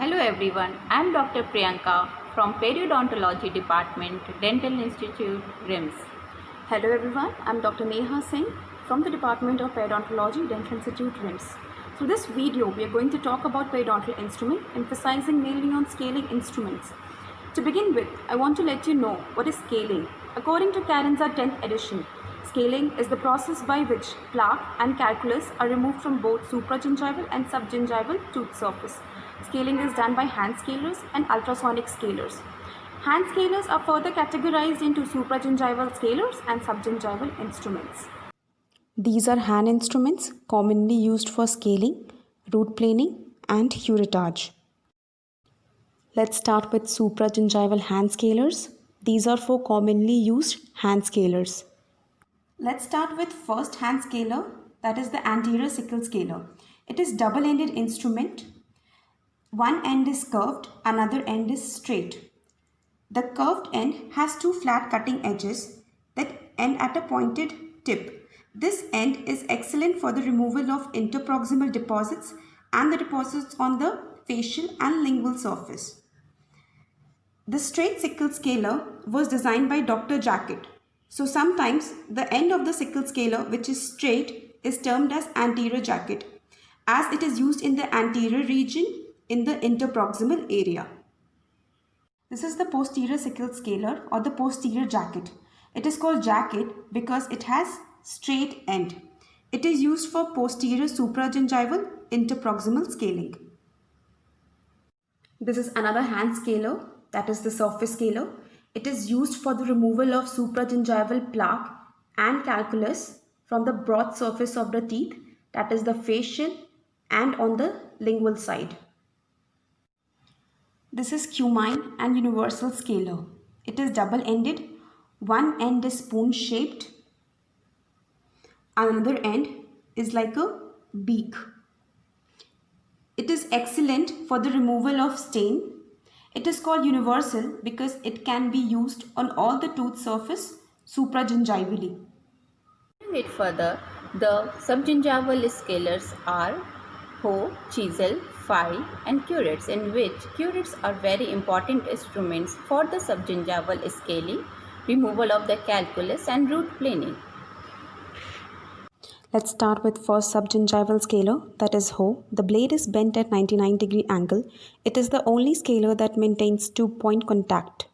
Hello everyone, I am Dr. Priyanka from Periodontology Department, Dental Institute, RIMS. Hello everyone, I am Dr. Neha Singh from the Department of Periodontal Dental Institute, RIMS. Through this video, we are going to talk about periodontal instrument, emphasizing mainly on scaling instruments. To begin with, I want to let you know what is scaling. According to Cadenza 10th edition, scaling is the process by which plaque and calculus are removed from both supragingival and subgingival tooth surface. Scaling is done by hand scalers and ultrasonic scalers. Hand scalers are further categorized into supragingival scalers and subgingival instruments. These are hand instruments commonly used for scaling, root planing, and curettage. Let's start with supragingival hand scalers. These are for commonly used hand scalers. Let's start with first hand scaler, that is the anterior sickle scaler. It is double-ended instrument. One end is curved, another end is straight. The curved end has two flat cutting edges that end at a pointed tip. This end is excellent for the removal of interproximal deposits and the deposits on the facial and lingual surface. The straight sickle scaler was designed by Dr. Jacket. So sometimes the end of the sickle scaler, which is straight, is termed as anterior jacket, as it is used in the anterior region in the interproximal area. This is the posterior sickle scaler or the posterior jacket. It is called jacket because it has straight end. It is used for posterior supragingival interproximal scaling. This is another hand scaler, that is the surface scaler. It is used for the removal of supragingival plaque and calculus from the broad surface of the teeth, that is the facial and on the lingual side. This is cumine and universal scaler. It is double-ended. One end is spoon-shaped. Another end is like a beak. It is excellent for the removal of stain. It is called universal because it can be used on all the tooth surface supragingivally. Moving it further, the subgingival scalers are hoe, chisel, file and curettes, in which curettes are very important instruments for the subgingival scaling, removal of the calculus and root planing. Let's start with first subgingival scaler, that is hoe. The blade is bent at 99-degree angle. It is the only scaler that maintains two-point contact.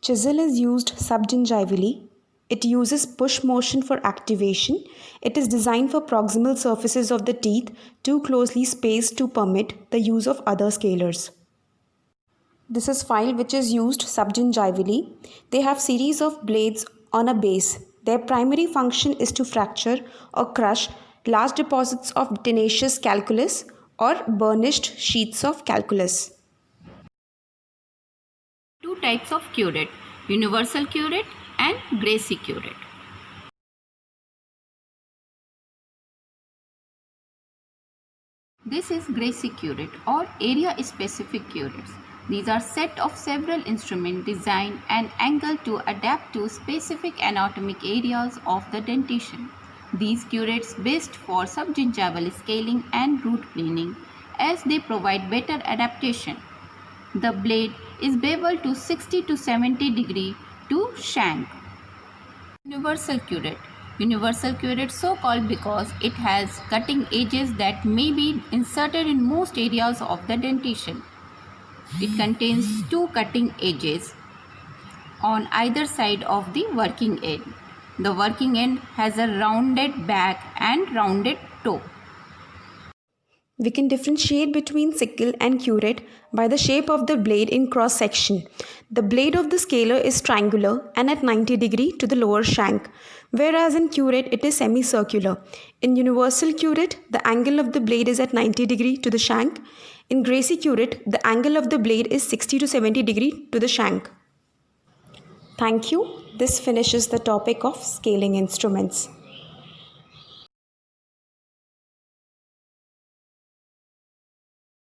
Chisel is used subgingivally. It uses push motion for activation. It is designed for proximal surfaces of the teeth too closely spaced to permit the use of other scalers. This is file, which is used subgingivally. They have series of blades on a base. Their primary function is to fracture or crush large deposits of tenacious calculus or burnished sheets of calculus. Two types of curette, universal curette and Gracie curette. This is Gracie curette or area specific curettes. These are set of several instruments designed and angled to adapt to specific anatomic areas of the dentition. These curettes best for subgingival scaling and root planing as they provide better adaptation. The blade is beveled to 60 to 70 degree to shank. Universal curette. Universal curette so called because it has cutting edges that may be inserted in most areas of the dentition. It contains two cutting edges on either side of the working end. The working end has a rounded back and rounded toe. We can differentiate between sickle and curette by the shape of the blade in cross section. The blade of the scaler is triangular and at 90 degree to the lower shank, whereas in curette it is semicircular. In universal curette, the angle of the blade is at 90 degree to the shank. In Gracie curette, the angle of the blade is 60 to 70 degree to the shank. Thank you. This finishes the topic of scaling instruments.